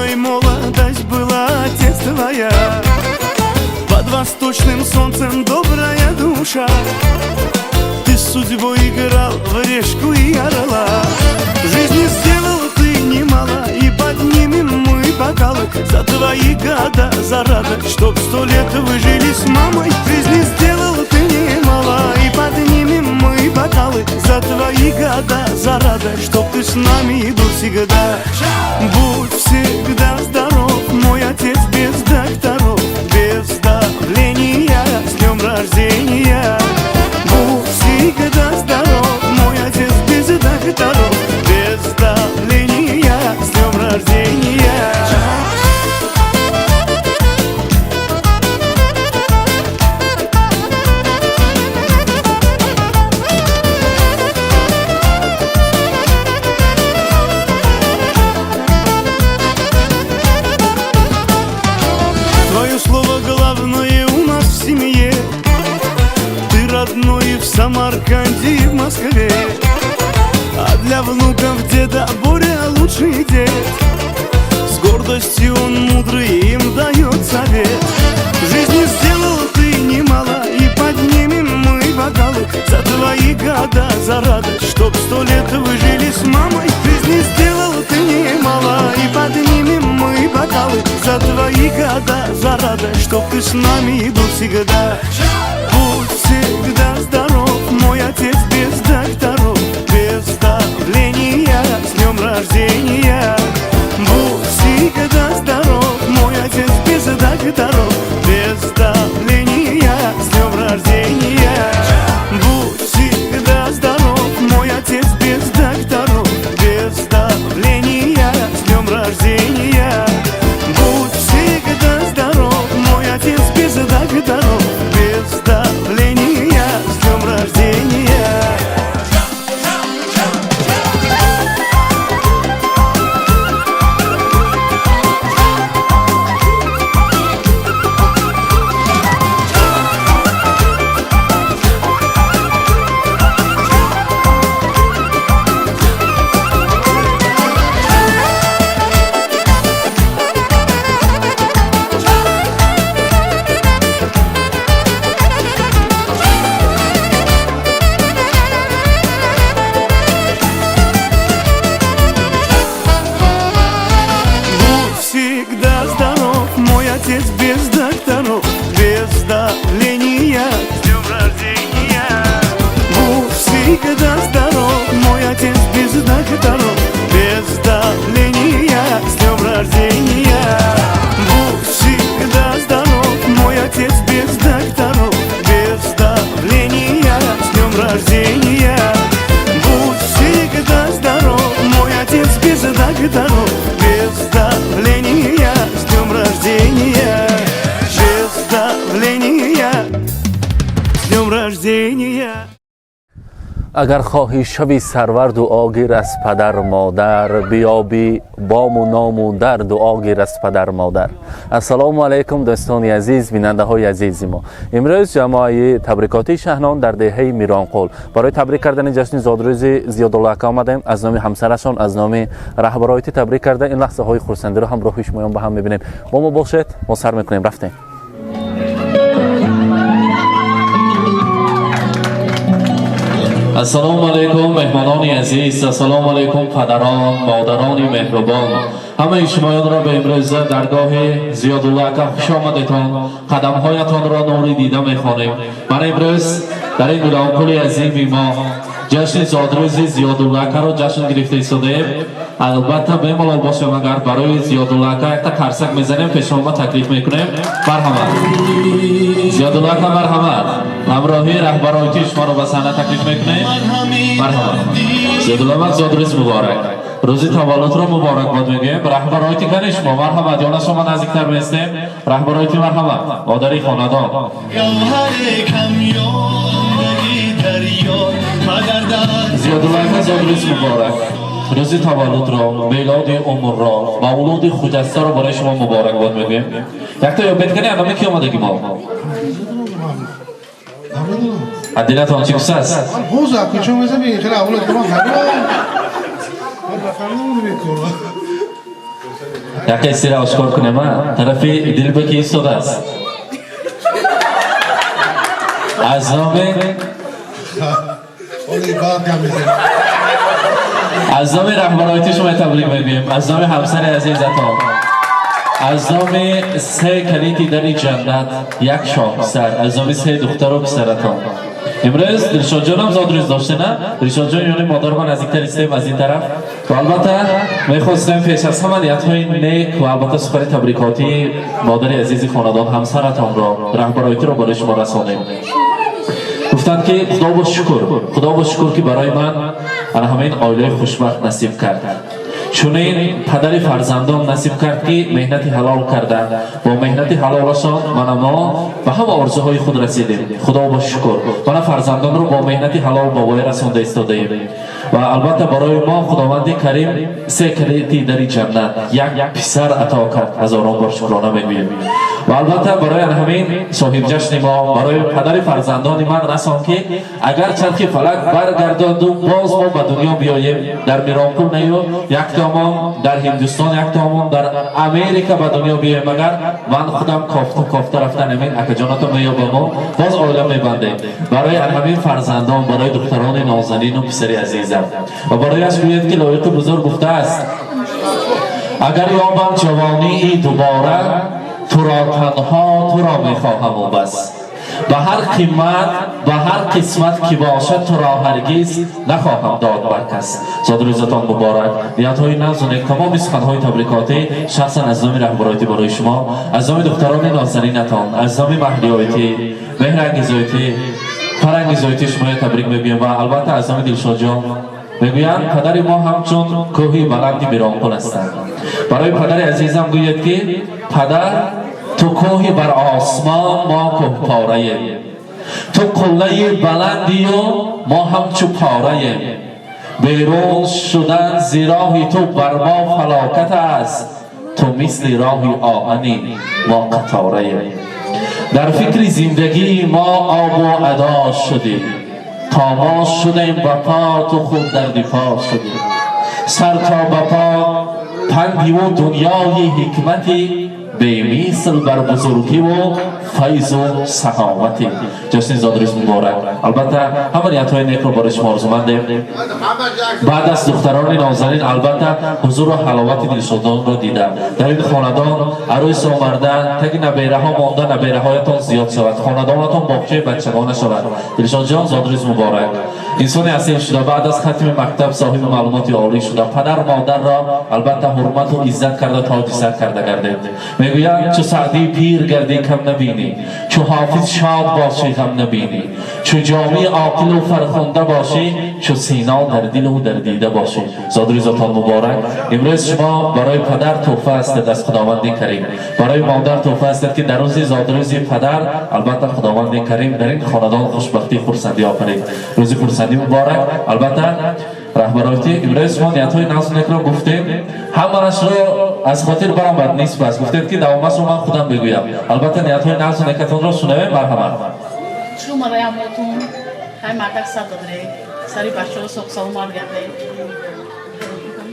Ой, молодость была, отец твоя, под восточным солнцем добрая душа. Ты с судьбой играл в решку и орла. В жизни сделал ты немало, и поднимем мы бокалы за твои года, за радость, чтоб 100 лет вы жили с мамой. В жизни сделал ты немало, и поднимем мы бокалы за твои года, за радость, чтоб ты с нами был всегда. Будь всегда здоров, мой отец без докторов, без давления, с днем рождения. Будь всегда здоров, мой отец без докторов, без давления, с днем рождения. Твое слово главное у нас в семье. Ты родной в Самарканде и в Москве, а для внуков деда Боря лучший дед. С гордостью он мудрый, им дает совет. В жизни сделал ты немало, и поднимем мы бокалы за твои года, за радость, чтоб 100 лет вы жили с мамой. В жизни сделал ты немало, и поднимем мы бокалы за твои года, за радость, чтоб ты с нами был всегда. Будь всегда здоров, мой отец без докторов, без давления, с днем рождения. Будь всегда здоров, мой отец без докторов, без давления, с днем рождения. Будь всегда здоров, мой отец без докторов, без давления, с днем рождения. Будь всегда здоров, мой отец без докторов, без давления, с днем рождения. Всегда здоров, мой отец без докторов, без давления, с днем рождения. Будь всегда здоров, мой отец без докторов, без давления, с днем рождения. Будь всегда здоров, мой отец без докторов, без давления, с днем рождения. Будь всегда здоров, мой отец без докторов, без давления, с днем рождения, без давления, с днем рождения. اگر خواهی شوی سرورد و آگیر از پدر مادر، بیابی بام و نام و درد و آگیر از پدر مادر. السلام علیکم دوستان عزیز، بیننده های عزیز ما. امروز جماعی تبریکاتی شهنان در دهه میرانقول برای تبریک کردن جشن زادروز زیادالله اکا آمدیم. از نام همسرشان، از نام رهبرایتی تبریک کرده. این لحظه های خرسندی رو همراه شما با هم میبینیم. با ما باشید، ما سر میکنیم رفتیم. السلام علیکم مهمانان عزیز، السلام علیکم پدران، مادران مهربان. همه شمایان را به امروز درگاه زیادالله اکا خوش آمدید. قدمهایتان را نوری دیده میخوانیم. من امروز در این میرانقول عظیم ما جشن زادروز زیادالله اکا را جشن گرفته ایستادیم. البته بمالال باشیم اگر برای زیادالله اکا یک تا قرصک میزنیم پیش شما تکلیف میکنیم. مرحمت زیادالله اکا، مرحمت. همراهی رهبرایتی شما را به صحنه تکلیف میکنیم. مرحمت زیادالله اکا، زادروز مبارک. روزی تولد را مبارک باد میگیم. رهبرایتی کنی شما، مرحمت. جان شما نزدیکتر بیستیم. رهبرایتی مرحمت. مادری خاندان زیادالله اکا، زادروز مبارک. روزی تولد را، میلاد عمر را، مولود خجسته را برای شما مبارک باد میگیم. یک تا یاد کنی ادامه کی آمدگی ما؟ عدیلتان چی کسی است؟ حوزه کچه میزنی خیلی اول اکتما خیلی یکی سیر آشکار کنیم طرفی دل به کی ایستاده است از نام اولی باد کم میزنی از نام رهبرایتی شما تبریک میگویم از نام همسر عزیزتان از نام سه کلیدی در جنت یک شاهسر از نام سه دختر و پسرتان امروز دلشاد جان هم زاد روز داشته نه؟ دلشاد جان یعنی مادر ما نزدیکتر استیم از این طرف و البته میخواستم پیش از همه نیت‌های نیک و البته سپر تبریکاتی مادر عزیز خاندان همسرتان را رهبرایتی را برای شما رسانیم گفتند که خدا با شکر که برای من همین عائله خوشبخت نصیب کرد چون این پدر فرزندان نصیب کرد که مهنت حلال کردند با مهنت حلالشان من ما به همه آرزوهای خود رسیدیم خدا با شکر من فرزندان رو با مهنت حلال با وی رسانده ایستادیم و البته برای ما خداوند کریم سه کلیدی در جنت یک پسر عطا کرد هزاران بار شکرانه میگویم و البته برای همین صاحب جشن ما برای پدر فرزندان من رسان که اگر چرخ فلک برگرداند و باز ما به دنیا بیاییم در میرانپور نیو یک تامان در هندوستان یک تامان در امریکا به دنیا بیاییم مگر من خودم کافته رفتن همین اکجانات میو به ما باز عالم میبندیم برای همین فرزندان برای دختران نازنین و پسری عزیزم و برایش گوید که لایق بزرگ گفته است اگر یابم جوانی دوباره تو را تنها تو را میخواهم و بس به هر قیمت به هر قسمت که باشد تو را هرگز نخواهم داد بر کس زاد روزتان مبارک نیت‌های ناز و نیک تمام سخن‌های تبریکاتی شخصا از نام رهبرایتی برای شما از نام دختران نازنینتان از نام مهریایتی مهرانگیزایتی فرانگیزایتی شما تبریک میگویم و البته از نام دلشاد جان میگویند پدر ما همچون کوهی بلند میرانپور هستند برای پدر عزیزم گوید که پدر تو کوهی بر آسمان ما کوه پاره تو قله بلندی و ما همچو پاره بیرون شدن زیراهی تو بر ما فلاکت است تو مثل راهی آهنی ما قطاره در فکر زندگی ما آب و ادا شدیم تا ما شدیم بپا تو خود در دفاع شدیم سر تا بپا پندی و دنیای حکمتی بیمیسل بر بزرگی و فیض و سخاوتی جشن زادروز مبارک البته همه نیت‌های نیک رو برای شما آرزومندیم بعد از دختران نازنین البته حضور و حلاوت دلشادان رو دیدم در این خاندان عروس آمردن تک نبیره ها مانده نبیره هایتان زیاد شود خاندانتان باغچه بچگانه شود دلشاد جان زادروز مبارک انسان اصیل شده بعد از ختم مکتب صاحب معلومات عالی شده پدر مادر را البته حرمت و عزت کرده تاج سر کرده گردید میگویند چو سعدی پیر گردی کم نبینی چو حافظ شاد باشی غم نبینی چو جامی عاقل و فرخنده باشی چو سینا در دل و در دیده باشی زادروزتان مبارک امروز شما برای پدر تحفه است از خداوند کریم برای مادر تحفه است که در روز زادروز پدر البته خداوند کریم در این خاندان خوشبختی خرسندی آفرید روز خرسندی مبارک البته رهبرایتی امروز ما نیت‌های ناز و نیک را گفتیم همانش رو از خاطر برآمد نیست بس گفتید که دوامش رو من خودم بگویم البته نیت‌های ناز و نیکتون را شنویم مرحبا شما را همتون های مردک سر بدره سری بچه رو سوک سلامت گرده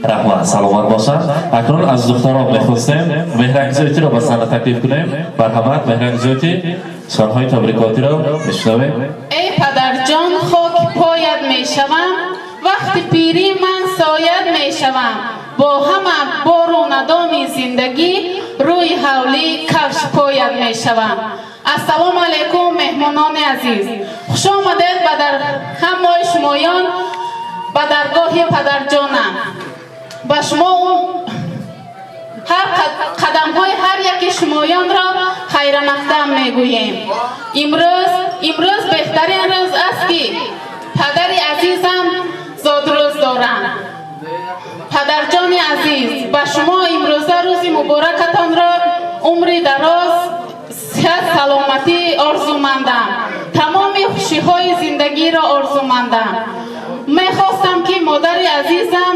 رحمت سلامت باشند اکنون از دختران میخواستیم مهرانگیزایتی را به صحنه تکلیف کنیم مرحمت مهرانگیزایتی سخن‌های تبریکاتی را بشنویم ای پدر جان خاک پایت میشوم وقتی پیری من سایت میشوم با همه بار و ندام زندگی روی حولی کفش پایت میشوم السلام علیکم مهمانان عزیز خوش آمدید به در همه شمایان به درگاه پدر جانم به شما هر قدم های هر یک شمایان را خیر مقدم میگوییم امروز بهترین روز است که پدر عزیزم زادروز دارم پدر جان عزیز به شما امروز روز مبارکتان را عمری دراز صحت سلامتی آرزومندم تمام خوشی های زندگی را آرزومندم میخواستم که مادر عزیزم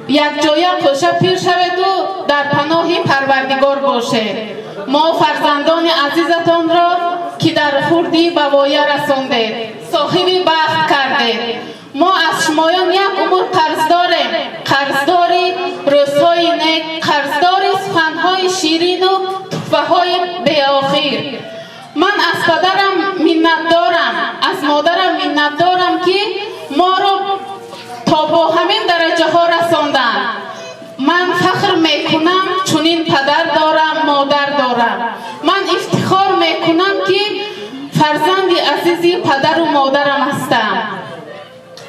یک جای خوشه پیر شود و در پناه پروردگار باشه ما فرزندان عزیزتان را که در خردی به وایه رساندید صاحب بخت کردید ما از شمایان یک امور قرض داریم قرضداری روزهای نیک قرضداری از پدرم منت دارم، از مادرم منت دارم که ما رو تا با همین درجه ها رساندن. من فخر میکنم چنین پدر دارم، مادر دارم. من افتخار میکنم که فرزند عزیزی پدر و مادرم هستم.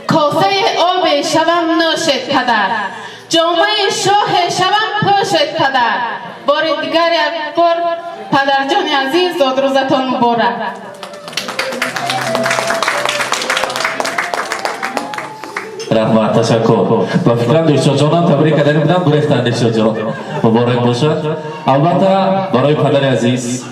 کاسه آب شوم نوشید پدر، جامعه شاه شوم پوشید پدر. بار دیگر یک بار پدر جان عزیز زاد روزتان مبارک. رحمت تشکر. با فکرم دکتر جانم تبریک کردن بودم گرفتن دکتر جان مبارک باشد. البته برای پدر عزیز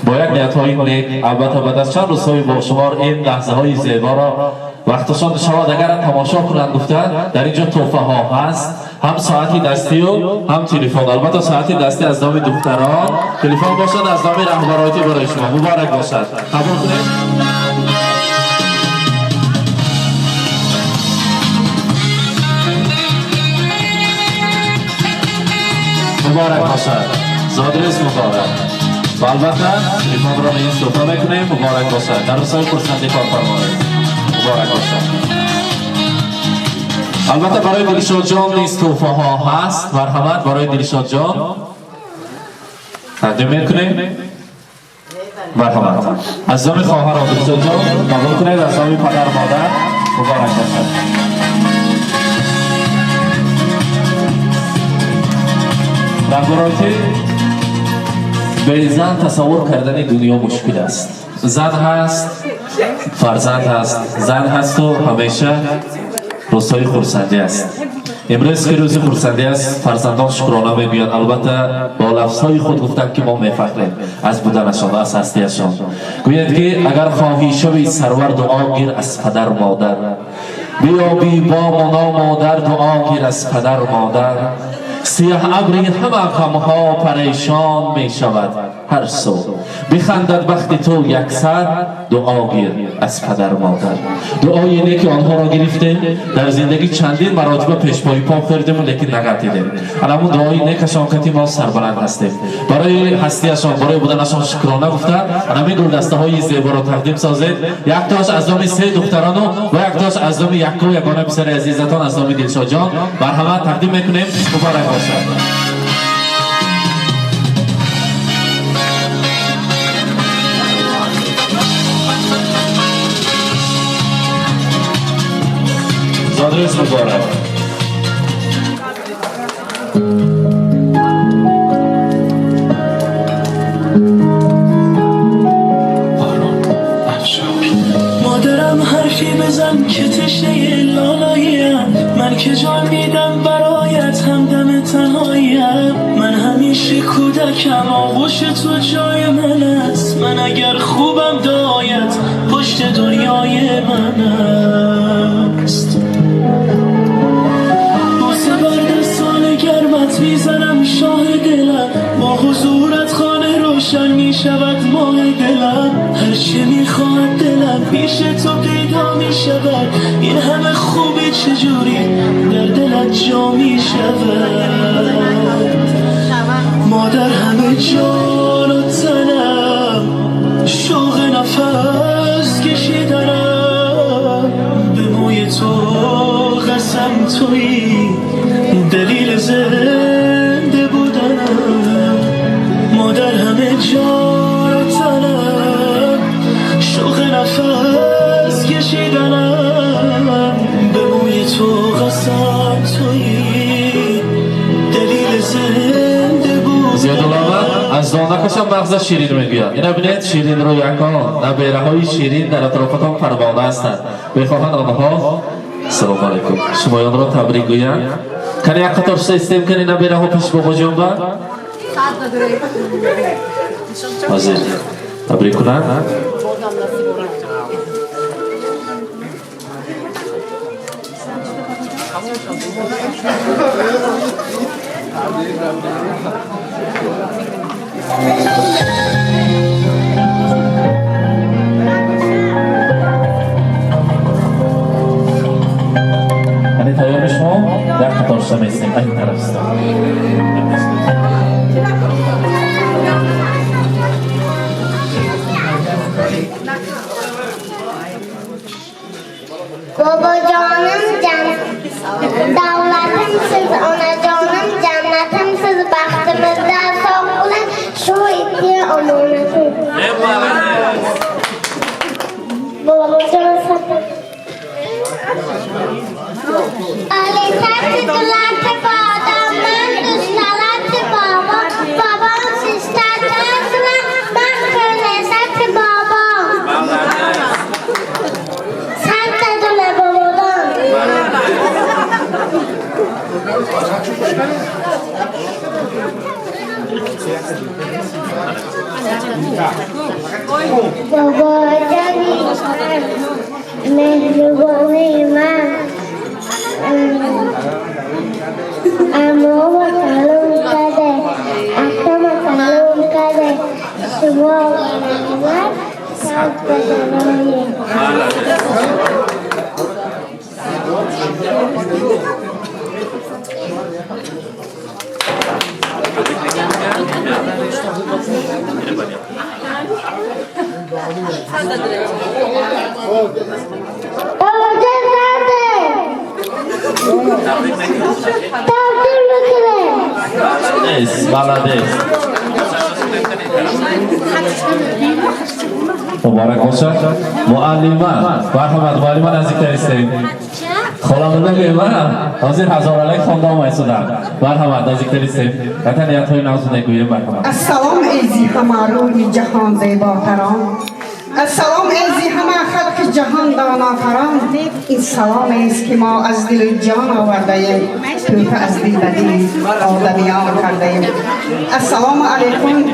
با یک نیت‌های نیک، البته بعد از چند روزهای با شمار این لحظه‌های زیبا را وقتشان شود اگر تماشا کنند گفتند در اینجا تحفه ها هست، هم ساعتی دستی و هم تلفن. البته ساعتی دستی از نام دختران، تلفن باشد از نام رهبراتی برای شما. مبارک باشد. قبول کنید. مبارک باشد. زادروز مبارک. و البته تلفن را این صحبت میکنیم. مبارک باشد. در روزهای خرسندی کار فرمایید. مبارک باشد. البته برای دلشاد جان نیز تحفه ها هست. مرحمت برای دلشاد جان تقدیم میکنیم. مرحمت. از نام خواهر دلشاد جان قبول کنید، از نام پدر مادر. مبارک باشد. رهبراتی به زن تصور کردن دنیا مشکل است. زن هست، فرزند هست، زن هست و همیشه روزهای خرسندی است. امروز که روز خرسندی است، فرزندان شکرانه میگویند. البته با لفظهای خود گفتند که ما میفخریم از بودنشان و از هستیشان. گویند که اگر خواهی شوی سرور دعا گیر از پدر مادر، بیابی با منا مادر دعا گیر از پدر مادر. سیاه ابری همه غمها پریشان می شود هر سو، بخندد بخت تو یک سر دعا گیر از پدر مادر. دعای نیک آنها را گرفته در زندگی چندین مراتب پیش پای پا کردیم لیکن نگردیدیم. الان دعای نیکشان کتی ما سربلند هستیم. برای هستیشان، برای بودنشان شکرانه گفتن. همین گلدسته های زیبا را تقدیم سازید. یک تاش از نام سه دختران و یک تاش از نام یگانه پسر عزیزتان از نام دلشاد جان مرحمت تقدیم میکنیم. مبارک باشد. زادروز مبارک. مادرم حرفی بزن که تشنه لالاییم، من که جان میدم برایت همدم تنهاییم. من همیشه کودکم، آغوش تو جای من است. من اگر خوبم دایت پشت دنیای من است. بوسه بر دستان گرمت میزنم شاه دلم، با حضورت خانه روشن میشود ماه دلم. هرچه میخواد دلم پیش تو پیدا میشود. این همه خوبی چجوری در دلت جا میشود. مادر همه جان و تنم، شوق نفس کشیدنم. به موی تو قسم تویی دلیل زنده بودنم. مادر همه جان و تنم، شوق نفس کشیدنم. به موی تو قسم تویی دلیل زنده بودنم. زیادالله از دانکشان مغز شیرین میگوید. اینا بینید شیرین رو یکان نبیره های شیرین در اطرافتان پروانه هستند. بخواهند آنها سلام علیکم شمایان را تبریک گویند. کنی یک قطار سیستم کنی نبیره ها پیش بابا جان با حاضر تبریک کنند. یعنی تایار شما در قطار شما ایستیم این طرف استم. بابا جانی مهربانی من اما معلوم کرده احکام معلوم کرده شما من سب بدنایی بابا جان کرده تبدیل میکنه نیست بلده مبارک باشد معلمان مرحمت معلمان نزدیکتر هستیم خالمون نگویم حاضر هزار علیک خواندم میسودم مرحمت نزدیکتر هستیم قطعا نیت های نوزو نگویم مرحمت السلام ایزی همه روی جهان زیباتران السلام ایزی همه خلق جهان داناتران این سلام است که ما از دل و جان آورده ایم تو از دل به دل آدمیان کرده ایم السلام علیکم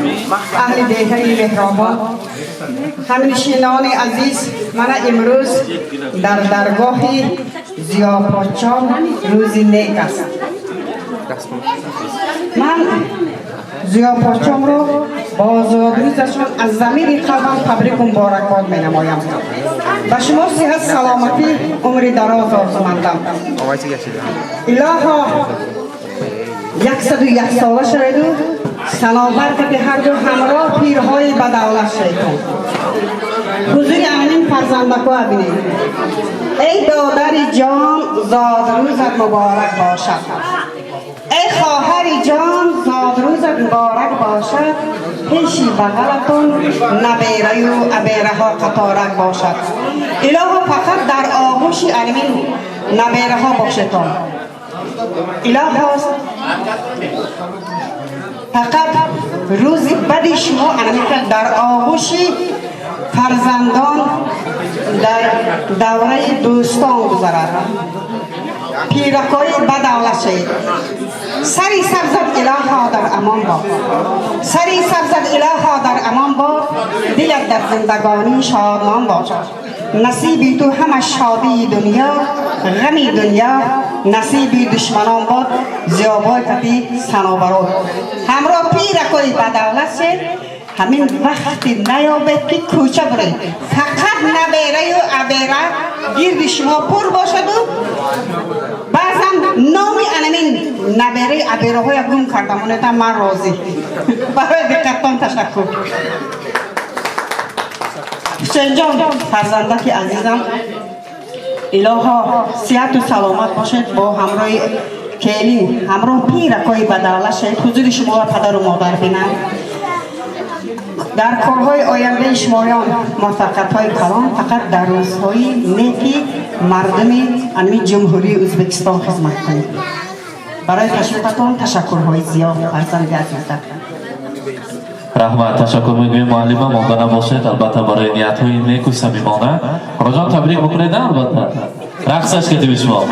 اهل دهه مهربان همنشینان عزیز من امروز در درگاه زیاپاچان روزی نیک است من زیاپاچان رو با زیادروزشان از ضمیر قلبم تبریک و مبارکباد می نمایم به شما صحت سلامتی عمر دراز آرزومندم الها 101 ساله شده سلامت که هر دو همراه پیرهای بدولت شیطان حضور امین فرزندکو ببینید ای دادر جان زادروزت مبارک باشد ای خواهر جان زادروزت مبارک باشد پیشی بغلتون نبیره و ابیره ها قطارک باشد الها فقط در آغوش امین نبیره ها باشدتون الها فقط روزی بدی شما انمیکل در آغوش فرزندان در دوره دوستان گذرد پیرکای بدولت شید سری سبزد الها در امان باد سری سبزد الها در امان باد دلت در زندگانی شادمان باشد نصیبی تو همه شادی دنیا غمی دنیا نصیبی دشمنان باد زیابای کتی سنابرود همراه پیرکای بدولت شید همین وقتی نیابه که کوچه برید فقط نبیره و عبیره گیرد شما پر باشد و بعضا نامی انمین نبیره عبیره های گم کردم اونتا من راضی برای دقتان تشکر حسین جان فرزندک عزیزم الها صحت و سلامت باشد با همراه کلی همراه پیرکای بدولت شد حضور شما پدر و مادر بینم در کارهای آینده شمایان موفقیت‌های کلان فقط در روزهای نیکی مردم امی جمهوری ازبکستان خدمت کنید برای تشویقتان تشکرهای زیاد فرزند عزیزم رحمت تشکر میگویم معلم مانده نباشد البته برای نیت های نیک و صمیمانه راجان تبریک بکنید البته رقصش کردیم شما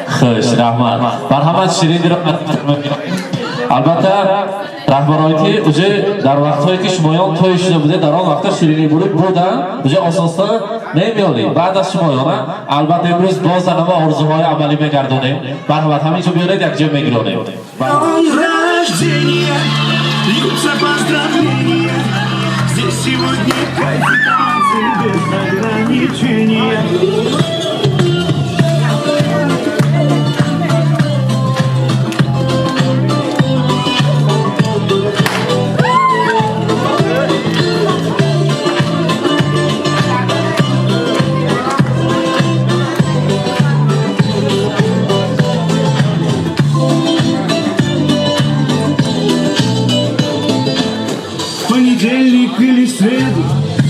خوش رحمت مرحمت شیرین را البته رهبرایی که در وقتهایی که شمایان توی شده بوده در آن وقتا شیرینی بودن اساسا نمیالیم بعد از شمایان البته امروز باز نما آرزوهای عملی میگردونیم مرحمت همینجا بیارید یک جا میگیرونیم Льются поздравления. Здесь сегодня кайф и танцы без ограничения. Понедельник или среду,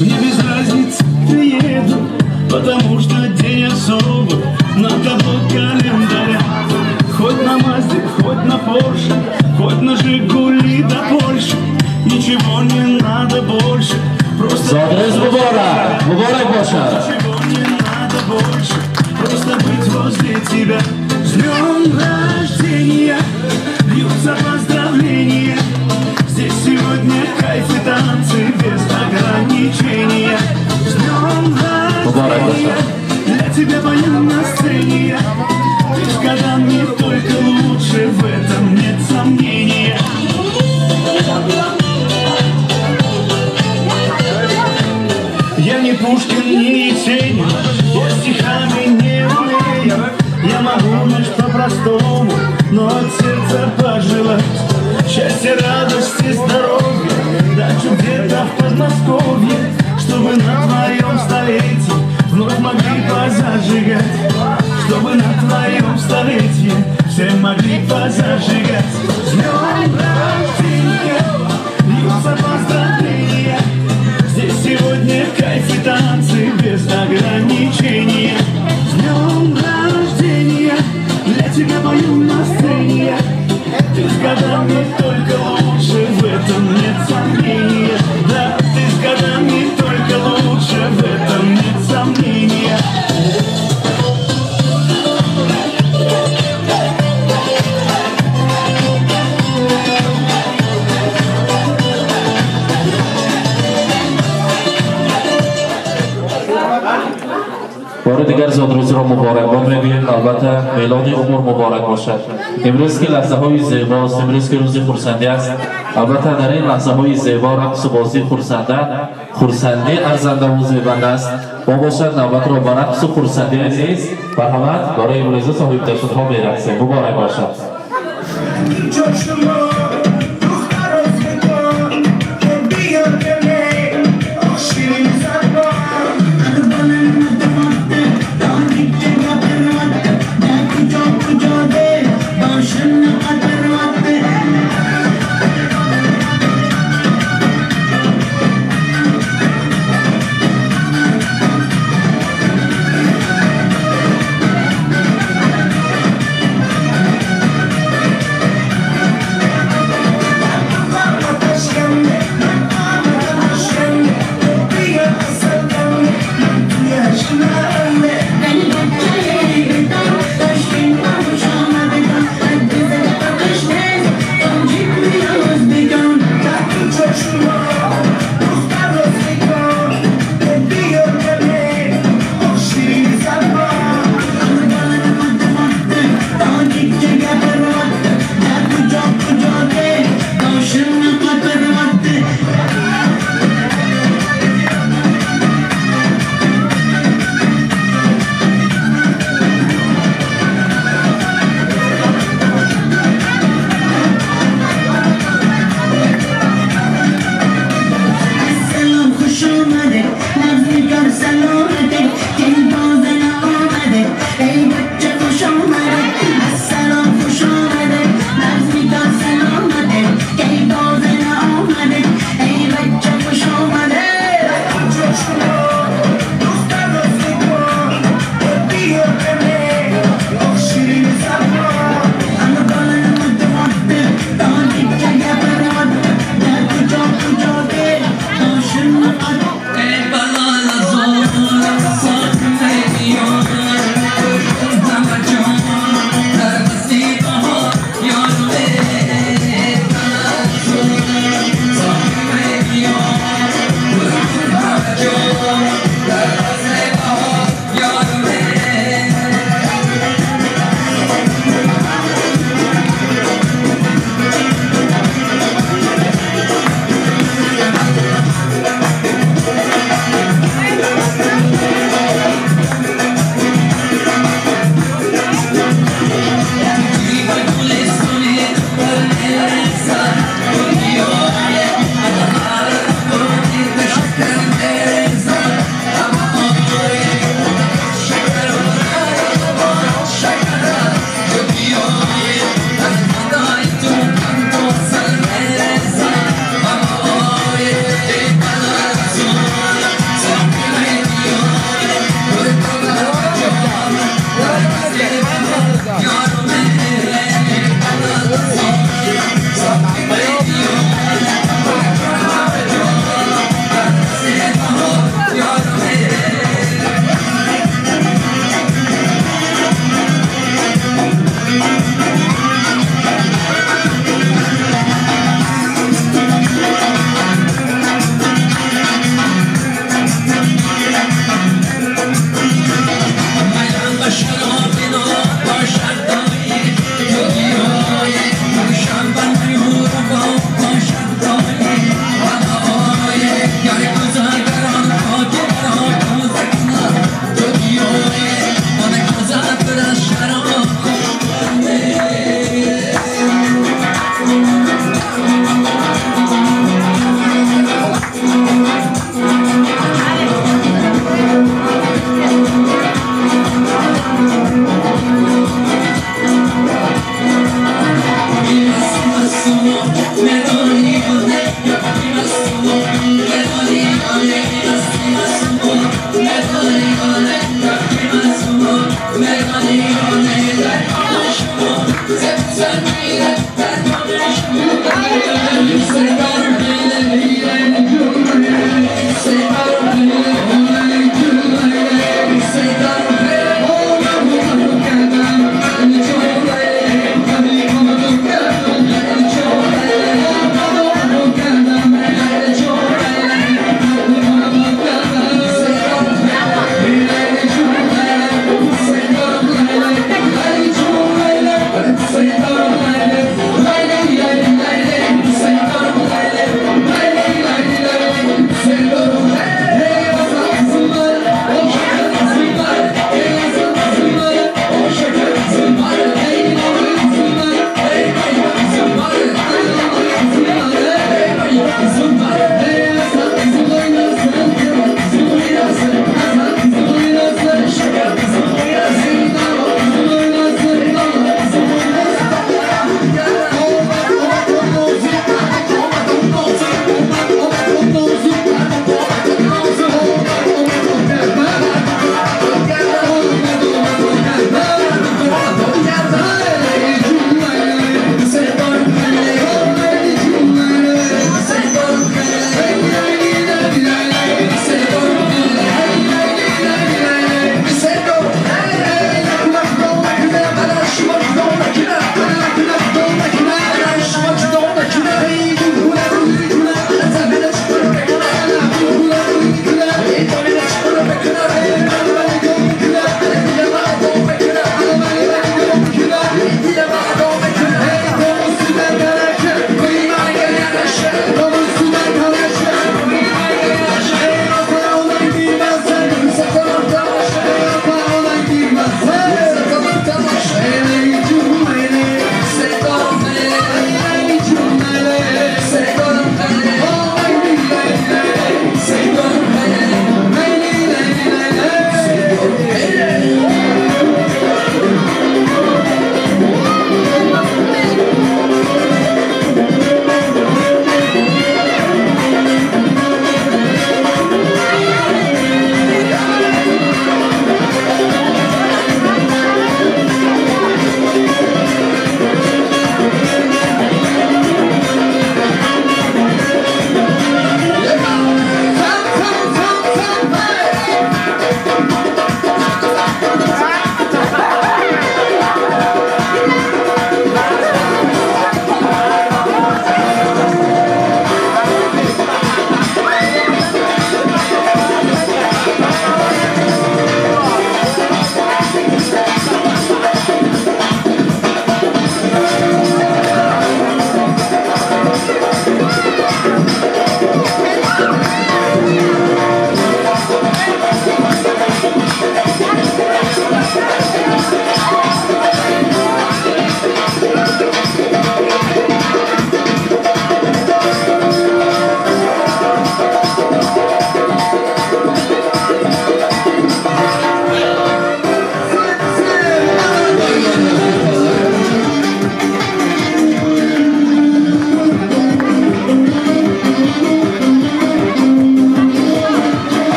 мне без разницы, приеду, потому что день особый, на табло календаря. Хоть на Мазде, хоть на Порше, хоть на Жигули до Польши, ничего не надо больше, просто ничего не надо больше, просто быть возле тебя. С днем рождения, льются поздравления. Здесь Я не Пушкин, не Есенин, я стихами не умею. Я могу лишь по-простому, но от сердца пожелать счастья, радости, здоровья, дачу где-то в Подмосковье, чтобы на твоем столетии вновь могли позажигать, чтобы на твоем столетии все могли позажигать. С днем рождения, льются поздравления, здесь сегодня кайф и танцы без ограничения. С днем рождения, для тебя пою на сцене. Ты с годами только лучше, в этом нет сомнения. Да, ты с годами только лучше, в этом нет сомнения. بار دیگر زادروزی را مبارکباد میگوییم. البته میلاد امور مبارک باشد. امروز که لحظه های زیباست، امروز که روز خورسندی است. البته در این لحظه های زیبا رقص و بازی خورسندی ارزنده و زیبنده است. با باشد نوبت را با رقص و خورسندی عزیز مرحمت برای امروز صاحب دشت ها میرقصیم. مبارک باشد.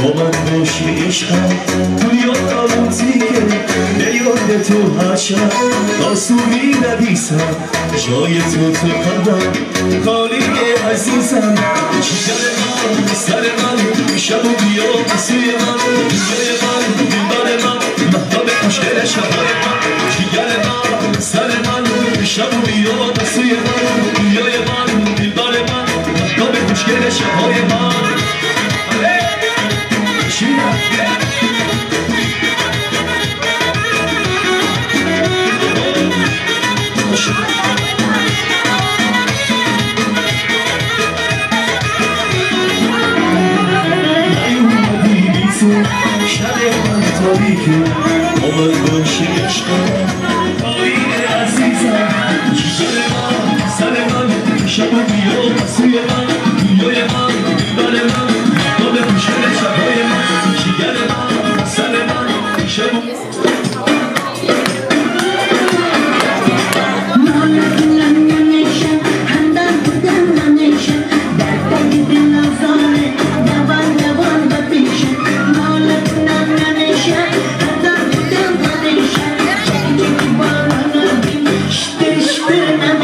با من باشی عشقم تو یادم تیکه نیاد تو هر شب آسونی نبیسم جای تو قلبم خالیه عزیزم جگر من سر من شب و بیا سوی من جای من دلبر من مهتاب خوشگل شبای من جگر من سر من شب و بیا سوی من جای من دلبر من مهتاب خوشگل شبای من شب من تاریکه با من باشی عشقم خالیه عزیزم جگر من سر من شب و بیا سوی من دنیای من دلبر من مهتاب خوشگل شبای من جگر من سر من شب و تشکر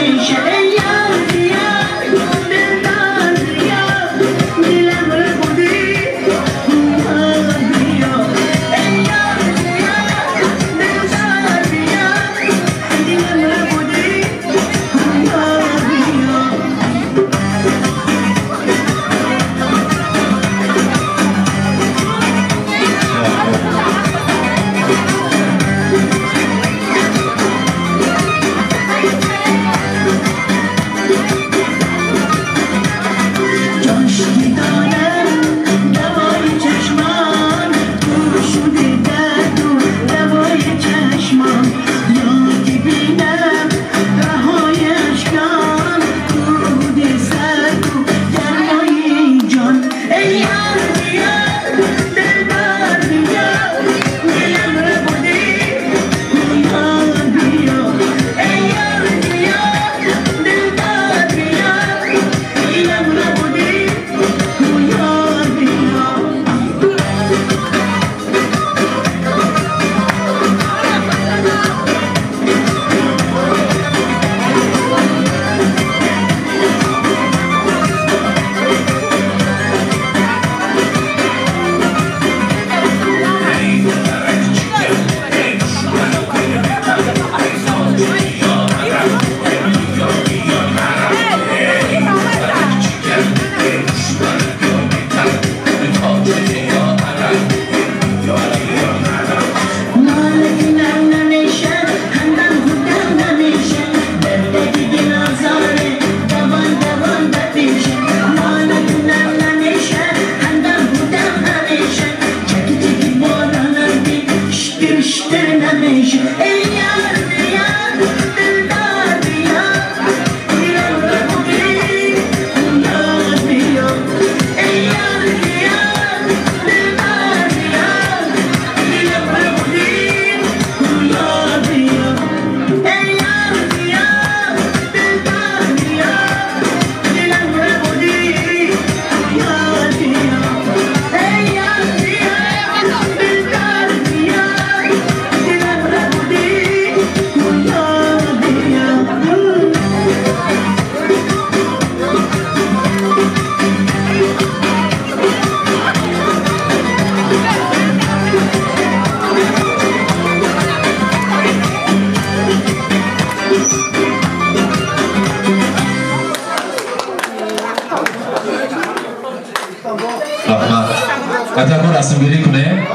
رسم گیری کنه.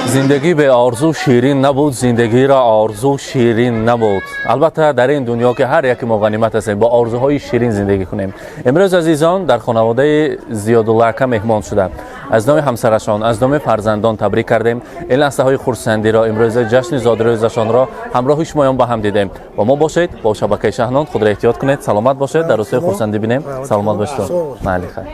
زندگی به آرزو شیرین نبود، زندگی را آرزو شیرین نبود. البته در این دنیا که هر یک ما غنیمت هستیم با آرزوهای شیرین زندگی کنیم. امروز عزیزان در خانواده زیادالله اکا مهمان شدم. از نام همسرشان از نام فرزندان تبریک کردیم. این لحظه های خرسندی را امروز جشن زادروزشان را همراه شمایان با هم دیدیم. با ما باشید، با شبکه شهنان خود را احتیاط کنید. سلامت باشید. در روزهای خرسندی بینیم. سلامت باشید. خیر.